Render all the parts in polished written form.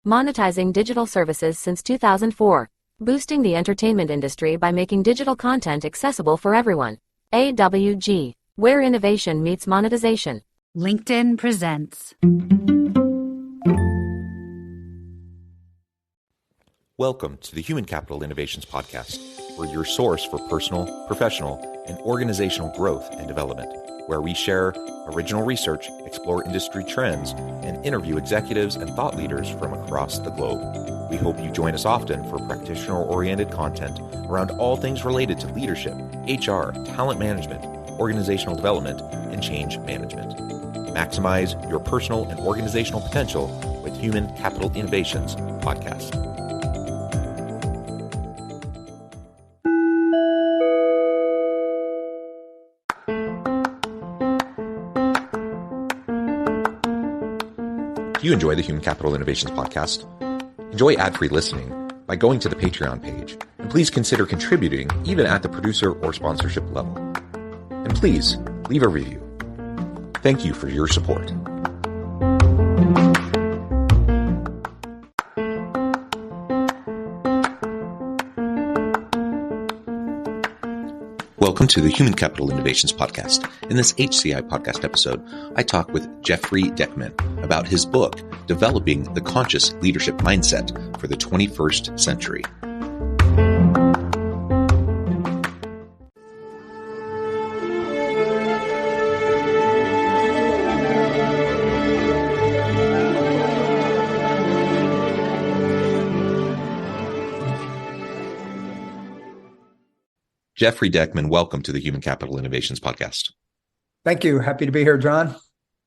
monetizing digital services since 2004, boosting the entertainment industry by making digital content accessible for everyone. AWG, where innovation meets monetization. LinkedIn presents. Welcome to the Human Capital Innovations Podcast. We're your source for personal, professional, and organizational growth and development, where we share original research, explore industry trends, and interview executives and thought leaders from across the globe. We hope you join us often for practitioner-oriented content around all things related to leadership, HR, talent management, organizational development, and change management. Maximize your personal and organizational potential with Human Capital Innovations Podcast. If you enjoy the Human Capital Innovations Podcast, enjoy ad-free listening by going to the Patreon page, and please consider contributing even at the producer or sponsorship level. And please leave a review. Thank you for your support. Welcome to the Human Capital Innovations Podcast. In this HCI Podcast episode, I talk with Jeffrey Deckman about his book, Developing the Conscious Leadership Mindset for the 21st Century. Jeffrey Deckman, welcome to the Human Capital Innovations Podcast. Thank you. Happy to be here, John.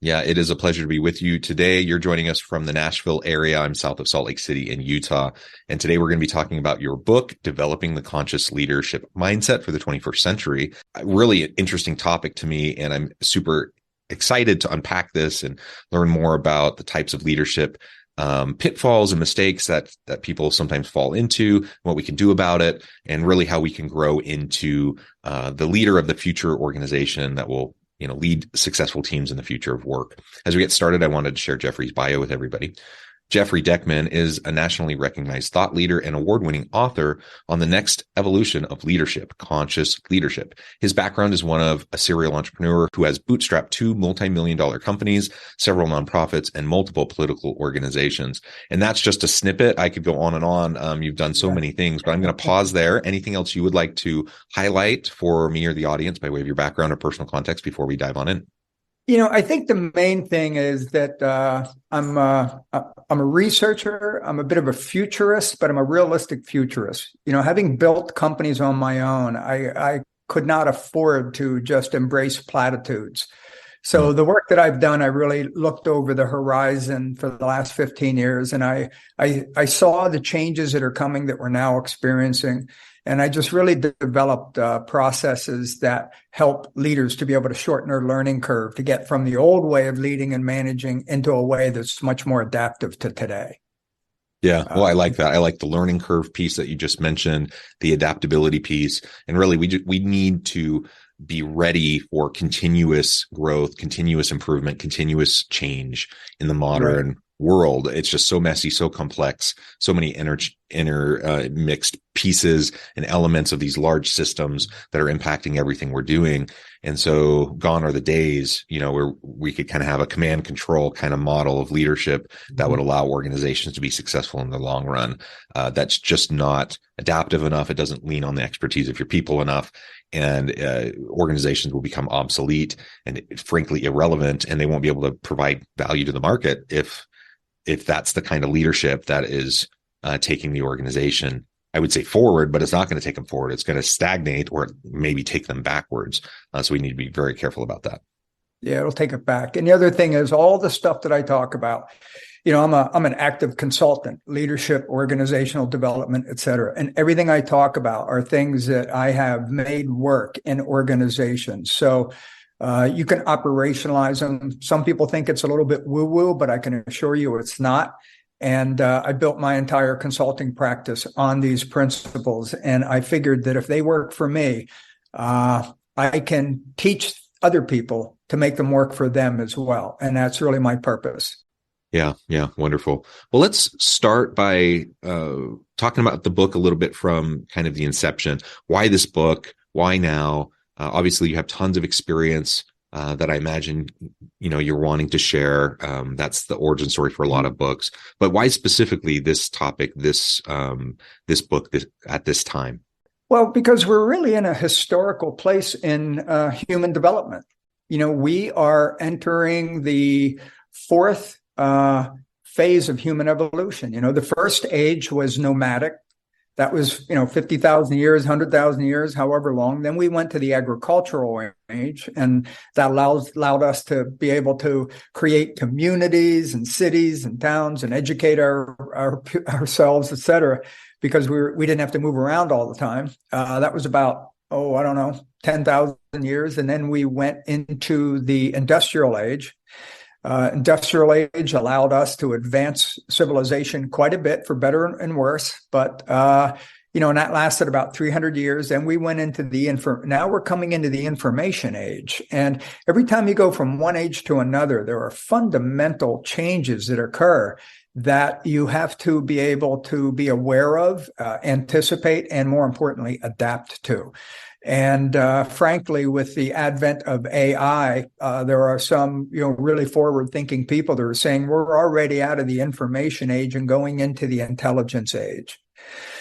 Yeah, it is a pleasure to be with you today. You're joining us from the Nashville area. I'm south of Salt Lake City in Utah. And today we're going to be talking about your book, Developing the Conscious Leadership Mindset for the 21st Century. Really an interesting topic to me, and I'm super excited to unpack this and learn more about the types of leadership pitfalls and mistakes that people sometimes fall into, what we can do about it, and really how we can grow into the leader of the future organization that will lead successful teams in the future of work. As we get started, I wanted to share Jeffrey's bio with everybody. Jeffrey Deckman is a nationally recognized thought leader and award-winning author on the next evolution of leadership, conscious leadership. His background is one of a serial entrepreneur who has bootstrapped 2 multi-million-dollar companies, several nonprofits, and multiple political organizations. And that's just a snippet. I could go on and on. You've done so many things, but I'm going to pause there. Anything else you would like to highlight for me or the audience by way of your background or personal context before we dive on in? I think the main thing is that I'm a researcher. I'm a bit of a futurist, but I'm a realistic futurist. Having built companies on my own, I could not afford to just embrace platitudes. So the work that I've done, I really looked over the horizon for the last 15 years, and I saw the changes that are coming that we're now experiencing. And I just really developed processes that help leaders to be able to shorten their learning curve, to get from the old way of leading and managing into a way that's much more adaptive to today. Yeah, well, I like that. I like the learning curve piece that you just mentioned, the adaptability piece. And really, we need to be ready for continuous growth, continuous improvement, continuous change in the modern world. It's just so messy, so complex, so many mixed pieces and elements of these large systems that are impacting everything we're doing. And so gone are the days, where we could kind of have a command control kind of model of leadership that would allow organizations to be successful in the long run. That's just not adaptive enough. It doesn't lean on the expertise of your people enough. And organizations will become obsolete and frankly irrelevant, and they won't be able to provide value to the market if that's the kind of leadership that is taking the organization, I would say, forward, but it's not going to take them forward. It's going to stagnate or maybe take them backwards. So we need to be very careful about that. Yeah, it'll take it back. And the other thing is all the stuff that I talk about, I'm an active consultant, leadership, organizational development, et cetera. And everything I talk about are things that I have made work in organizations. So you can operationalize them. Some people think it's a little bit woo-woo, but I can assure you it's not. And I built my entire consulting practice on these principles. And I figured that if they work for me, I can teach other people to make them work for them as well. And that's really my purpose. Yeah, yeah, wonderful. Well, let's start by talking about the book a little bit from kind of the inception. Why this book? Why now? Obviously, you have tons of experience that I imagine you're wanting to share. That's the origin story for a lot of books. But why specifically this topic, this book at this time? Well, because we're really in a historical place in human development. We are entering the fourth phase of human evolution. The first age was nomadic. That was, 50,000 years, 100,000 years, however long. Then we went to the agricultural age, and that allowed us to be able to create communities and cities and towns and educate ourselves, et cetera, because we didn't have to move around all the time. That was about, 10,000 years. And then we went into the industrial age. Industrial age allowed us to advance civilization quite a bit, for better and worse. But, and that lasted about 300 years. And we went into now we're coming into the information age. And every time you go from one age to another, there are fundamental changes that occur that you have to be able to be aware of, anticipate, and more importantly, adapt to. And frankly, with the advent of AI, there are some, really forward-thinking people that are saying we're already out of the information age and going into the intelligence age.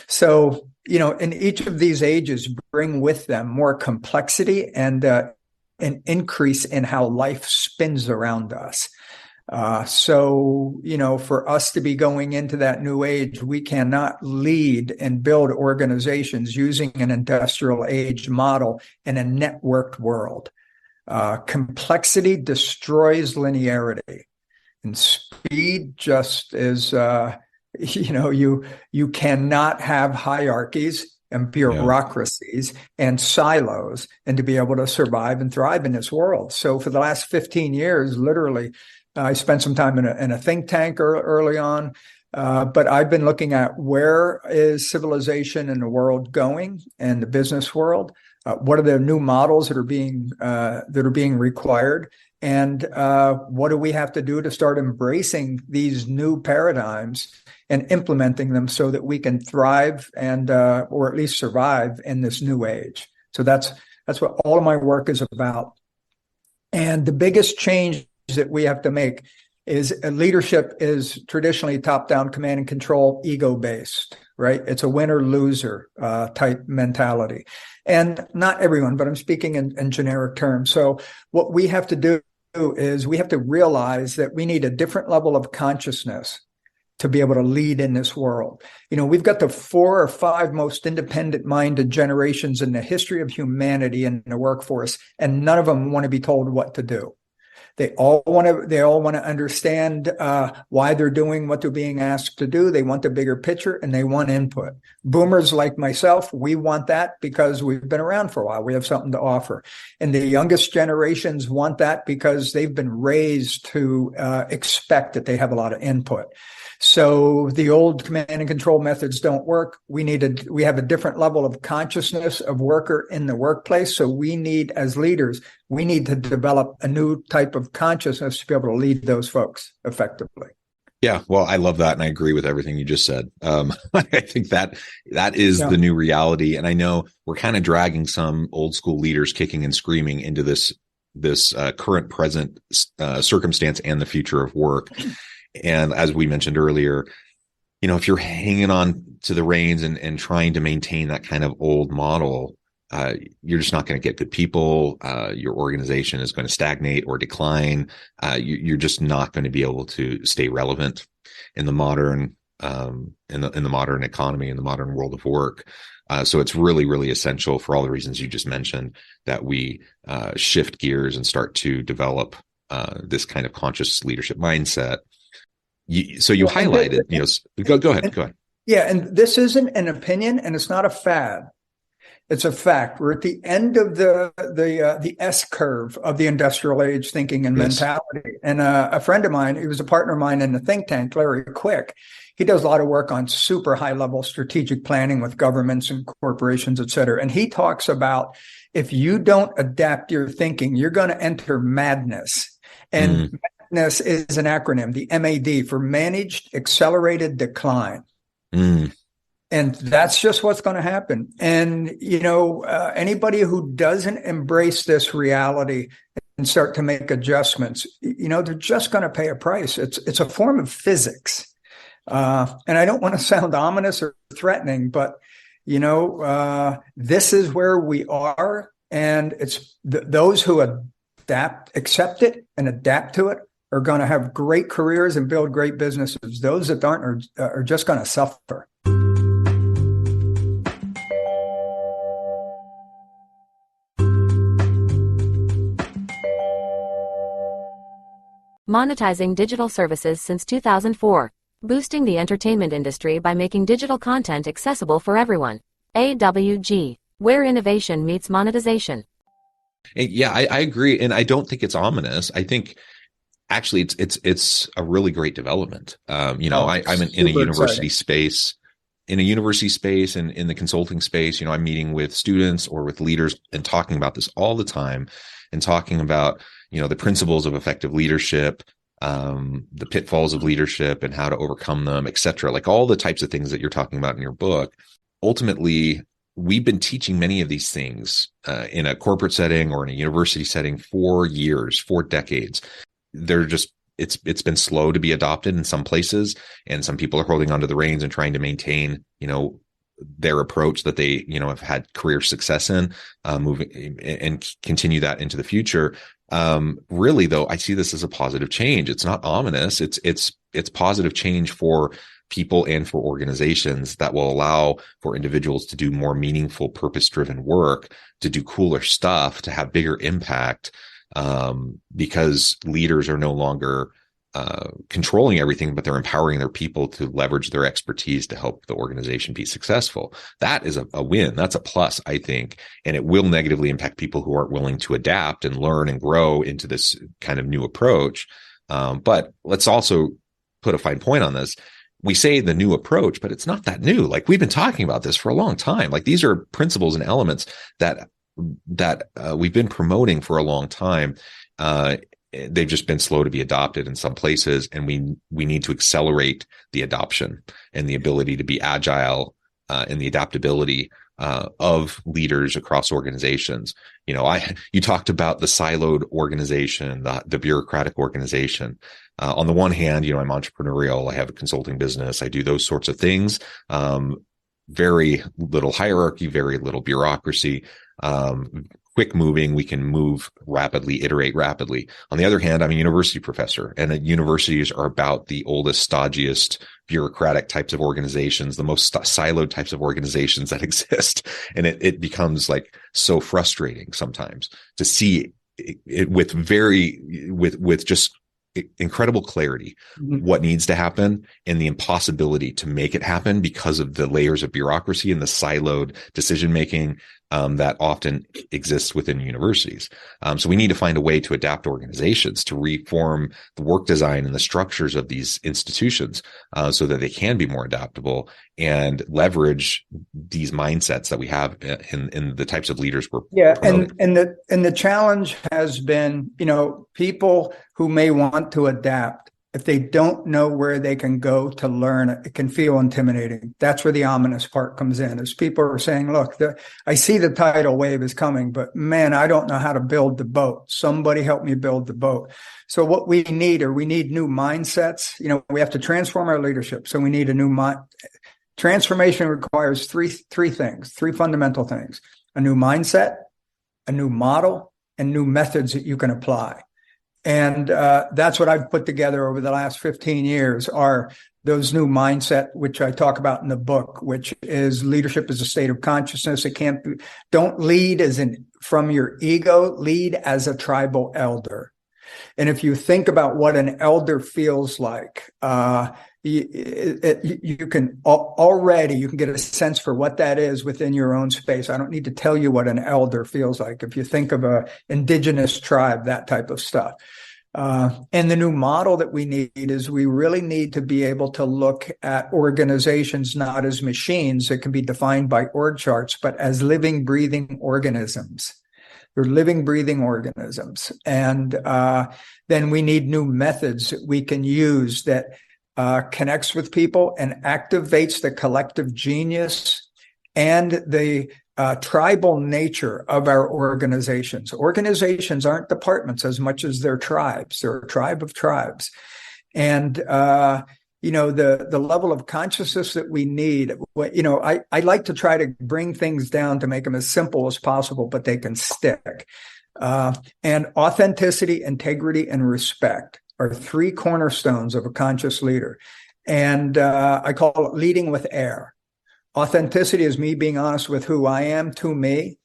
So, in each of these ages bring with them more complexity and an increase in how life spins around us. So, for us to be going into that new age, we cannot lead and build organizations using an industrial age model in a networked world. Complexity destroys linearity, and speed just is, you cannot have hierarchies and bureaucracies and silos and to be able to survive and thrive in this world. So for the last 15 years, literally, I spent some time in a think tank early on, but I've been looking at where is civilization in the world going, and the business world. What are the new models that are being required, and what do we have to do to start embracing these new paradigms and implementing them so that we can thrive and or at least survive in this new age. So that's what all of my work is about. And the biggest change that we have to make is leadership is traditionally top-down command and control, ego-based, right? It's a winner-loser type mentality. And not everyone, but I'm speaking in generic terms. So what we have to do is we have to realize that we need a different level of consciousness to be able to lead in this world. We've got the 4 or 5 most independent-minded generations in the history of humanity in the workforce, and none of them want to be told what to do. They all want to understand why they're doing what they're being asked to do. They want the bigger picture, and they want input. Boomers like myself, we want that because we've been around for a while. We have something to offer. And the youngest generations want that because they've been raised to expect that they have a lot of input. So the old command and control methods don't work. We have a different level of consciousness of worker in the workplace. So we need, as leaders, we need to develop a new type of consciousness to be able to lead those folks effectively. Yeah, well, I love that, and I agree with everything you just said. I think that is the new reality, and I know we're kind of dragging some old school leaders kicking and screaming into this current present circumstance and the future of work. And as we mentioned earlier, if you're hanging on to the reins and trying to maintain that kind of old model, you're just not going to get good people. Your organization is going to stagnate or decline. You're just not going to be able to stay relevant in the modern in the modern economy, in the modern world of work. So it's really, really essential for all the reasons you just mentioned that we shift gears and start to develop this kind of conscious leadership mindset. So you highlighted, go ahead. Yeah. And this isn't an opinion, and it's not a fad. It's a fact. We're at the end of the S curve of the industrial age thinking and mentality. And a friend of mine, he was a partner of mine in the think tank, Larry Quick. He does a lot of work on super high level strategic planning with governments and corporations, et cetera. And he talks about if you don't adapt your thinking, you're going to enter madness. And This is an acronym, the MAD, for Managed Accelerated Decline. Mm. And that's just what's going to happen. And, anybody who doesn't embrace this reality and start to make adjustments, they're just going to pay a price. It's a form of physics. And I don't want to sound ominous or threatening, but, this is where we are. And it's those who accept it and adapt to it are going to have great careers and build great businesses. Those that aren't are just going to suffer. Monetizing digital services since 2004. Boosting the entertainment industry by making digital content accessible for everyone. AWG, where innovation meets monetization. Yeah, I agree. And I don't think it's ominous. I think actually it's a really great development. I'm in a university space. In a university space and in the consulting space, I'm meeting with students or with leaders and talking about this all the time and talking about, the principles of effective leadership, the pitfalls of leadership and how to overcome them, et cetera. Like all the types of things that you're talking about in your book. Ultimately, we've been teaching many of these things in a corporate setting or in a university setting for years, for decades. It's been slow to be adopted in some places, and some people are holding onto the reins and trying to maintain, their approach that they, have had career success in, moving and continue that into the future. Really, though, I see this as a positive change. It's not ominous. It's positive change for people and for organizations that will allow for individuals to do more meaningful, purpose-driven work, to do cooler stuff, to have bigger impact, because leaders are no longer controlling everything, but they're empowering their people to leverage their expertise to help the organization be successful. That is a win. That's a plus, I think. And it will negatively impact people who aren't willing to adapt and learn and grow into this kind of new approach. But let's also put a fine point on this. We say the new approach, but it's not that new. Like, we've been talking about this for a long time. Like, these are principles and elements that we've been promoting for a long time. They've just been slow to be adopted in some places, and we need to accelerate the adoption and the ability to be agile and the adaptability of leaders across organizations. You talked about the siloed organization, the bureaucratic organization. On the one hand, I'm entrepreneurial. I have a consulting business. I do those sorts of things. Very little hierarchy, very little bureaucracy. Quick moving, we can move rapidly, iterate rapidly. On the other hand, I'm a university professor, and universities are about the oldest, stodgiest, bureaucratic types of organizations, the most siloed types of organizations that exist. And it becomes like so frustrating sometimes to see it with just incredible clarity, what needs to happen and the impossibility to make it happen because of the layers of bureaucracy and the siloed decision-making that often exists within universities. So we need to find a way to adapt organizations, to reform the work design and the structures of these institutions so that they can be more adaptable and leverage these mindsets that we have in the types of leaders we're promoting. And the challenge has been, people who may want to adapt, if they don't know where they can go to learn, it can feel intimidating. That's where the ominous part comes in, is people are saying, look, I see the tidal wave is coming, but man, I don't know how to build the boat. Somebody help me build the boat. So what we need new mindsets. We have to transform our leadership. So we need a new transformation requires three fundamental things: a new mindset, a new model, and new methods that you can apply. And that's what I've put together over the last 15 years are those new mindset, which I talk about in the book, which is leadership is a state of consciousness. Don't lead from your ego, lead as a tribal elder. And if you think about what an elder feels like, you can get a sense for what that is within your own space. I don't need to tell you what an elder feels like. If you think of a indigenous tribe, that type of stuff. And the new model that we need is we really need to be able to look at organizations not as machines that can be defined by org charts, but as living, breathing organisms They're living, breathing organisms. And then we need new methods that we can use that connects with people and activates the collective genius and the tribal nature of our organizations. Organizations aren't departments as much as they're tribes. They're a tribe of tribes. And, the level of consciousness that we need, I like to try to bring things down to make them as simple as possible, but they can stick. And authenticity, integrity, and respect are three cornerstones of a conscious leader. And I call it leading with air. Authenticity is me being honest with who I am to me.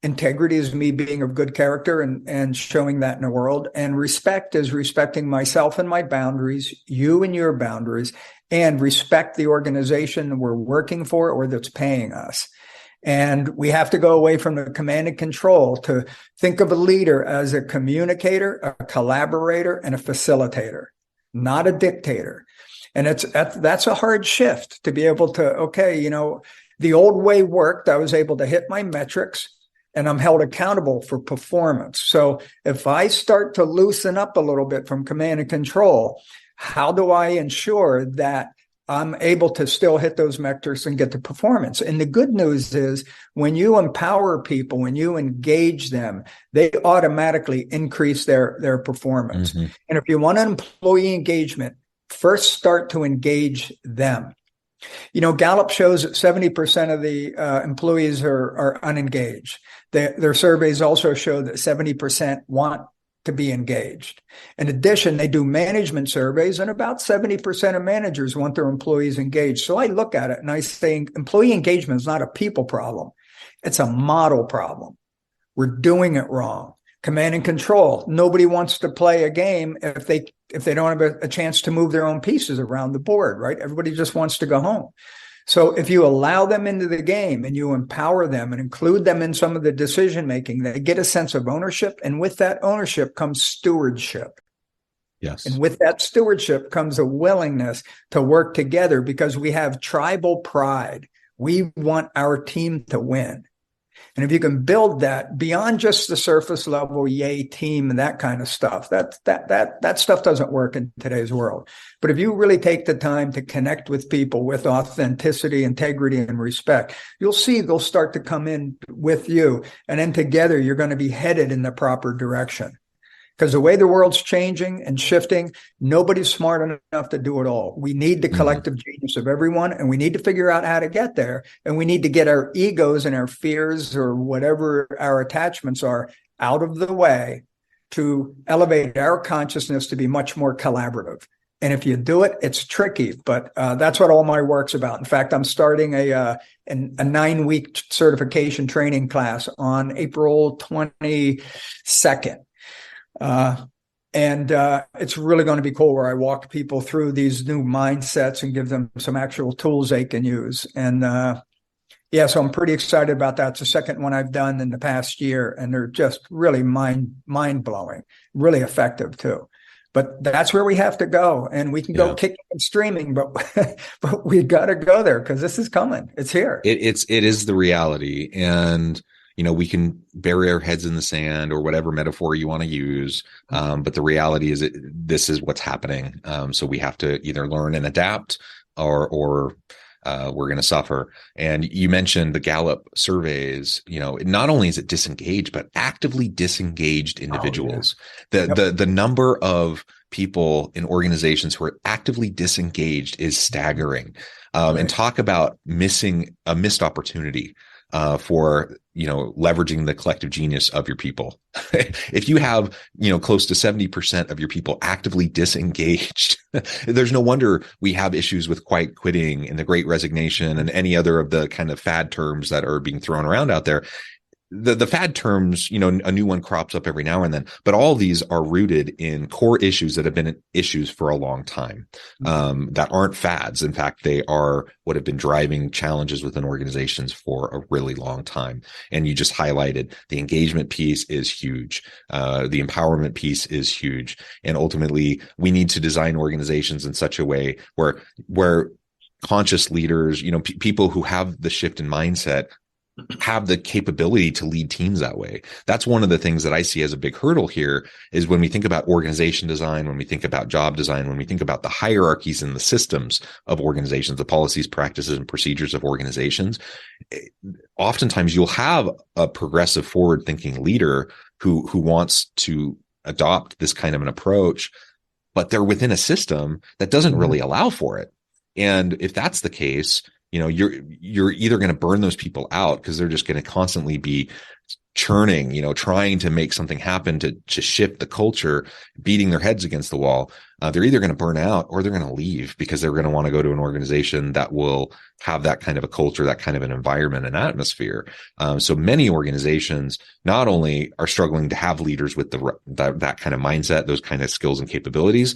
Integrity is me being of good character and showing that in the world. And respect is respecting myself and my boundaries, you and your boundaries, and respect the organization we're working for or that's paying us. And we have to go away from the command and control to think of a leader as a communicator, a collaborator, and a facilitator, not a dictator. And that's a hard shift to be able to, the old way worked. I was able to hit my metrics and I'm held accountable for performance. So if I start to loosen up a little bit from command and control, how do I ensure that I'm able to still hit those metrics and get the performance? And the good news is when you empower people, when you engage them, they automatically increase their performance. Mm-hmm. And if you want an employee engagement, first start to engage them. Gallup shows that 70% of the employees are unengaged. Their surveys also show that 70% want to be engaged. In addition, they do management surveys, and about 70% of managers want their employees engaged. So I look at it and I say employee engagement is not a people problem. It's a model problem. We're doing it wrong. Command and control. Nobody wants to play a game if they don't have a chance to move their own pieces around the board, right? Everybody just wants to go home. So if you allow them into the game and you empower them and include them in some of the decision making, they get a sense of ownership. And with that ownership comes stewardship. Yes. And with that stewardship comes a willingness to work together because we have tribal pride. We want our team to win. And if you can build that beyond just the surface level, yay team and that kind of stuff, that stuff doesn't work in today's world. But if you really take the time to connect with people with authenticity, integrity, and respect, you'll see they'll start to come in with you. And then together, you're going to be headed in the proper direction. Because the way the world's changing and shifting, nobody's smart enough to do it all. We need the collective genius of everyone, and we need to figure out how to get there. And we need to get our egos and our fears or whatever our attachments are out of the way to elevate our consciousness to be much more collaborative. And if you do it, it's tricky, but that's what all my work's about. In fact, I'm starting a 9-week certification training class on April 22nd. And it's really going to be cool where I walk people through these new mindsets and give them some actual tools they can use. And so I'm pretty excited about that. It's the second one I've done in the past year, and they're just really mind-blowing, really effective too. But that's where we have to go, and we can go kicking and streaming, but we got to go there because this is coming. It's here. It is the reality, and we can bury our heads in the sand or whatever metaphor you want to use. But the reality is this is what's happening. So we have to either learn and adapt or we're going to suffer. And you mentioned the Gallup surveys, not only is it disengaged, but actively disengaged individuals. The number of people in organizations who are actively disengaged is staggering. And talk about missing a missed opportunity for leveraging the collective genius of your people. If you have close to 70% of your people actively disengaged, there's no wonder we have issues with quiet quitting and the Great Resignation and any other of the kind of fad terms that are being thrown around out there. The fad terms, a new one crops up every now and then, but all these are rooted in core issues that have been issues for a long time, that aren't fads. In fact, they are what have been driving challenges within organizations for a really long time. And you just highlighted the engagement piece is huge. The empowerment piece is huge. And ultimately, we need to design organizations in such a way where conscious leaders, people who have the shift in mindset have the capability to lead teams that way. That's one of the things that I see as a big hurdle here is when we think about organization design, when we think about job design, when we think about the hierarchies and the systems of organizations, the policies, practices, and procedures of organizations, oftentimes you'll have a progressive forward-thinking leader who wants to adopt this kind of an approach, but they're within a system that doesn't really allow for it. And if that's the case, you're either going to burn those people out because they're just going to constantly be churning, trying to make something happen to shift the culture, beating their heads against the wall. They're either going to burn out or they're going to leave because they're going to want to go to an organization that will have that kind of a culture, that kind of an environment and atmosphere. So many organizations not only are struggling to have leaders with that kind of mindset, those kind of skills and capabilities,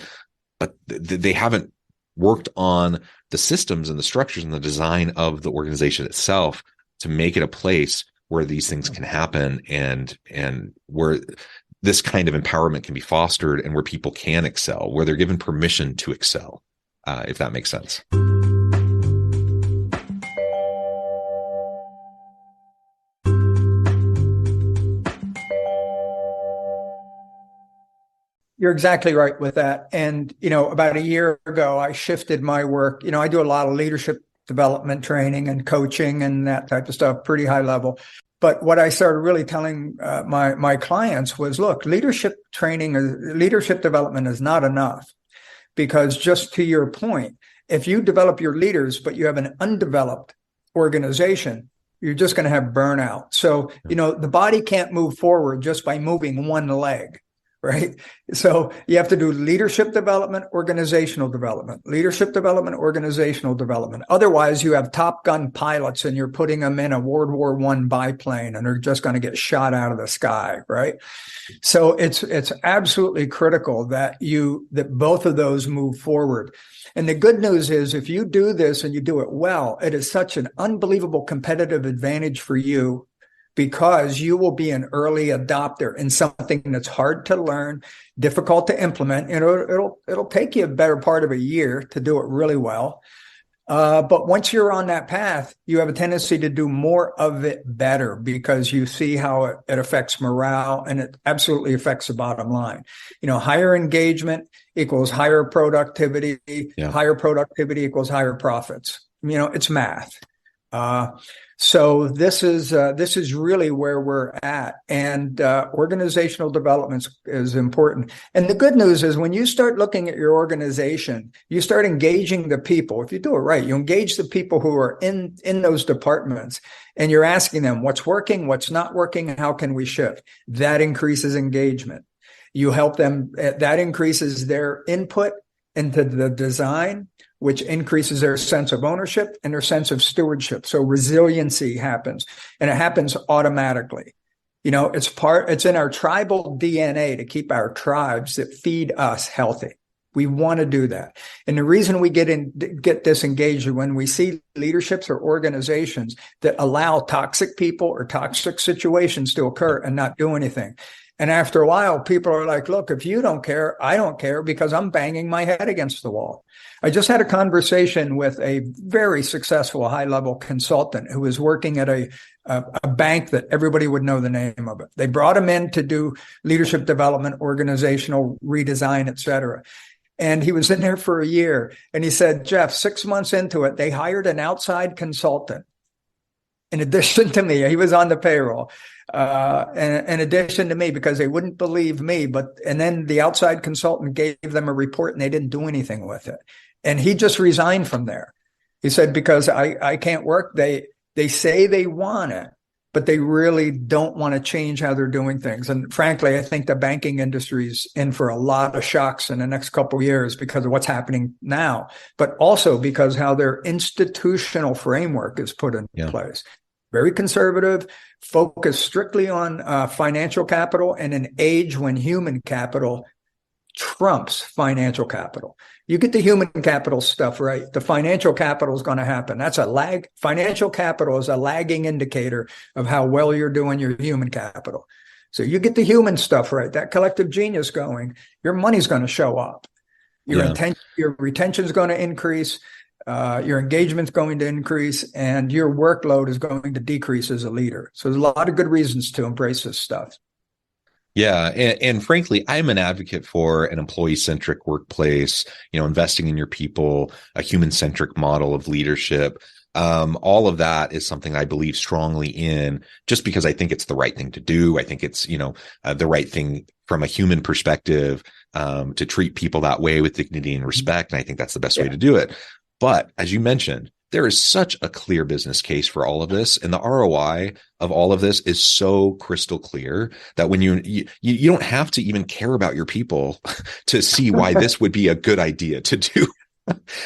but they haven't worked on the systems and the structures and the design of the organization itself to make it a place where these things can happen and where this kind of empowerment can be fostered and where people can excel, where they're given permission to excel, if that makes sense. You're exactly right with that. And, about a year ago, I shifted my work. I do a lot of leadership development training and coaching and that type of stuff, pretty high level. But what I started really telling my clients was, look, leadership training, leadership development is not enough. Because just to your point, if you develop your leaders, but you have an undeveloped organization, you're just going to have burnout. So, the body can't move forward just by moving one leg. Right. So you have to do leadership development, organizational development, leadership development, organizational development. Otherwise, you have Top Gun pilots and you're putting them in a World War I biplane and they're just going to get shot out of the sky. Right. So it's absolutely critical that both of those move forward. And the good news is if you do this and you do it well, it is such an unbelievable competitive advantage for you, because you will be an early adopter in something that's hard to learn, difficult to implement. It'll take you a better part of a year to do it really well. But once you're on that path, you have a tendency to do more of it better because you see how it affects morale and it absolutely affects the bottom line. Higher engagement equals higher productivity. Yeah. Higher productivity equals higher profits. It's math. So this is really where we're at, and organizational development is important. And the good news is when you start looking at your organization, you start engaging the people. If you do it right, you engage the people who are in those departments, and you're asking them what's working, what's not working, and how can we shift. That increases engagement. You help them. That increases their input into the design, which increases their sense of ownership and their sense of stewardship. So resiliency happens, and it happens automatically. It's in our tribal DNA to keep our tribes that feed us healthy. We want to do that. And the reason we get disengaged is when we see leaderships or organizations that allow toxic people or toxic situations to occur and not do anything. And after a while, people are like, look, if you don't care, I don't care because I'm banging my head against the wall. I just had a conversation with a very successful high-level consultant who was working at a bank that everybody would know the name of it. They brought him in to do leadership development, organizational redesign, et cetera. And he was in there for a year. And he said, Jeff, 6 months into it, they hired an outside consultant. In addition to me, he was on the payroll. And in addition to me, because they wouldn't believe me, and then the outside consultant gave them a report and they didn't do anything with it. And he just resigned from there. He said, because I can't work. They say they want it, but they really don't want to change how they're doing things. And frankly, I think the banking industry is in for a lot of shocks in the next couple of years because of what's happening now, but also because how their institutional framework is put in place. Very conservative, focused strictly on financial capital in an age when human capital trumps financial capital. You get the human capital stuff right, the financial capital is going to happen. That's a lag. Financial capital is a lagging indicator of how well you're doing your human capital. So you get the human stuff right, that collective genius going, your money's going to show up. Your retention is going to increase. your engagement's going to increase, and your workload is going to decrease as a leader. So there's a lot of good reasons to embrace this stuff. Yeah. And frankly, I'm an advocate for an employee-centric workplace, investing in your people, a human-centric model of leadership. All of that is something I believe strongly in, just because I think it's the right thing to do. I think it's, the right thing from a human perspective, to treat people that way with dignity and respect. And I think that's the best way to do it. But as you mentioned, there is such a clear business case for all of this, and the ROI of all of this is so crystal clear that when you don't have to even care about your people to see why this would be a good idea to do.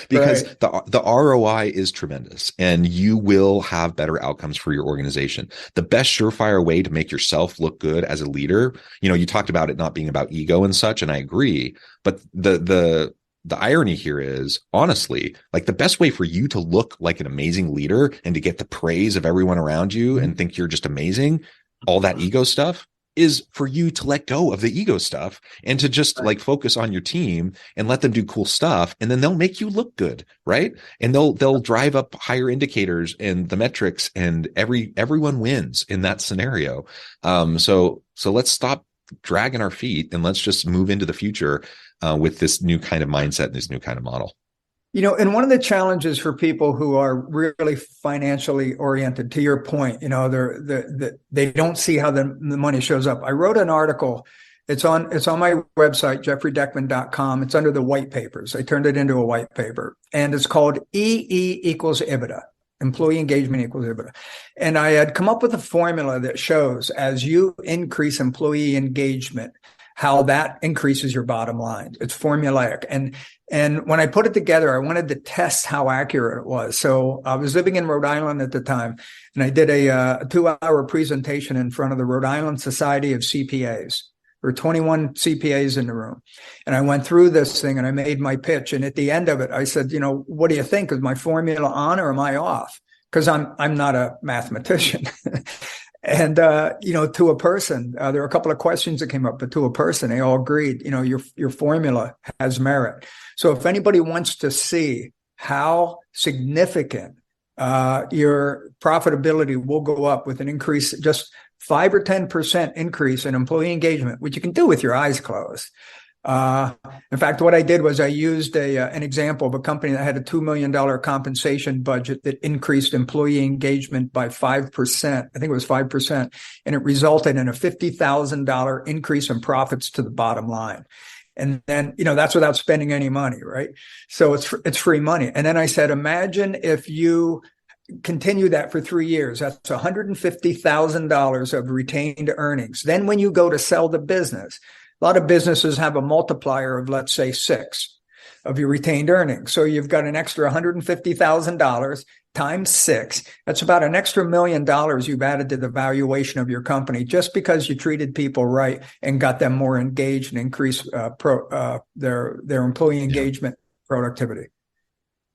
Because the ROI is tremendous, and you will have better outcomes for your organization. The best surefire way to make yourself look good as a leader, you talked about it not being about ego and such, and I agree. But the irony here is, honestly, like, the best way for you to look like an amazing leader and to get the praise of everyone around you and think you're just amazing, all that ego stuff, is for you to let go of the ego stuff and to just focus on your team and let them do cool stuff. And then they'll make you look good. Right. And they'll drive up higher indicators and the metrics, and everyone wins in that scenario. So let's stop dragging our feet and let's just move into the future with this new kind of mindset and this new kind of model. And one of the challenges for people who are really financially oriented, to your point, they don't see how the money shows up. I wrote an article. It's on my website, jeffreydeckman.com. It's under the white papers. I turned it into a white paper, and it's called EE equals EBITDA. Employee engagement equals EBITDA. And I had come up with a formula that shows, as you increase employee engagement, how that increases your bottom line. It's formulaic. And when I put it together, I wanted to test how accurate it was. So I was living in Rhode Island at the time, and I did a 2-hour presentation in front of the Rhode Island Society of CPAs. There were 21 CPAs in the room. And I went through this thing and I made my pitch. And at the end of it, I said, what do you think? Is my formula on, or am I off? Because I'm not a mathematician. And, to a person, there were a couple of questions that came up, but to a person, they all agreed, your formula has merit. So if anybody wants to see how significant your profitability will go up with an increase, just 5 or 10% increase in employee engagement, which you can do with your eyes closed. In fact, what I did was I used an example of a company that had a $2 million compensation budget that increased employee engagement by 5%. I think it was 5%. And it resulted in a $50,000 increase in profits to the bottom line. And then, that's without spending any money, right? So it's free money. And then I said, imagine if you continue that for 3 years, that's $150,000 of retained earnings. Then when you go to sell the business, a lot of businesses have a multiplier of, let's say, 6 of your retained earnings. So you've got an extra $150,000 times 6. That's about an extra $1 million you've added to the valuation of your company, just because you treated people right and got them more engaged and increased their employee engagement productivity.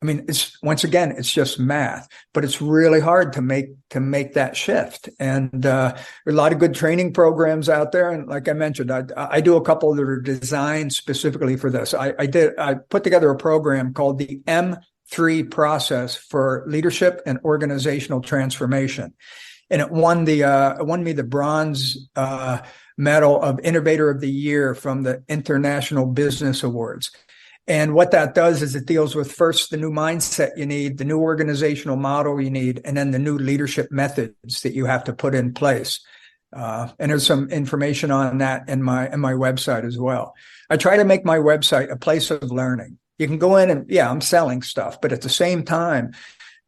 I mean, it's just math, but it's really hard to make that shift. And there are a lot of good training programs out there. And like I mentioned, I do a couple that are designed specifically for this. I put together a program called the M3 process for leadership and organizational transformation. And it won me the bronze medal of Innovator of the Year from the International Business Awards. And what that does is it deals with, first, the new mindset you need, the new organizational model you need, and then the new leadership methods that you have to put in place. And there's some information on that in my website as well. I try to make my website a place of learning. You can go in and, I'm selling stuff, but at the same time,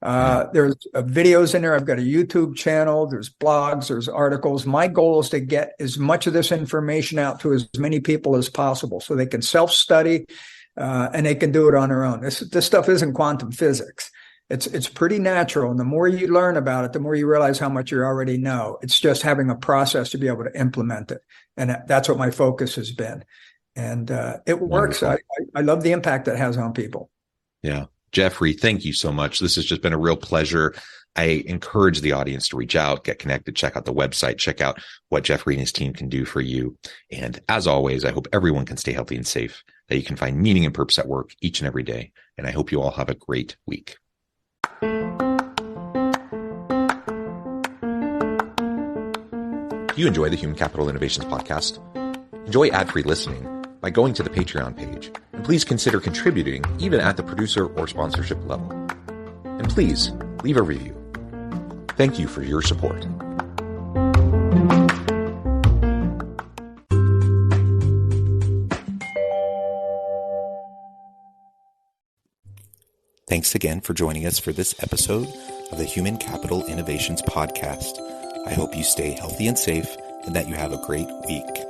there's videos in there. I've got a YouTube channel. There's blogs. There's articles. My goal is to get as much of this information out to as many people as possible so they can self-study. And they can do it on their own. This stuff isn't quantum physics. It's pretty natural. And the more you learn about it, the more you realize how much you already know. It's just having a process to be able to implement it. And that's what my focus has been. And it works. I love the impact that has on people. Yeah. Jeffrey, thank you so much. This has just been a real pleasure. I encourage the audience to reach out, get connected, check out the website, check out what Jeffrey and his team can do for you. And as always, I hope everyone can stay healthy and safe, that you can find meaning and purpose at work each and every day. and I hope you all have a great week. Do you enjoy the Human Capital Innovations podcast? Enjoy ad-free listening by going to the Patreon page, and please consider contributing even at the producer or sponsorship level. And please leave a review. Thank you for your support. Thanks again for joining us for this episode of the Human Capital Innovations podcast. I hope you stay healthy and safe and that you have a great week.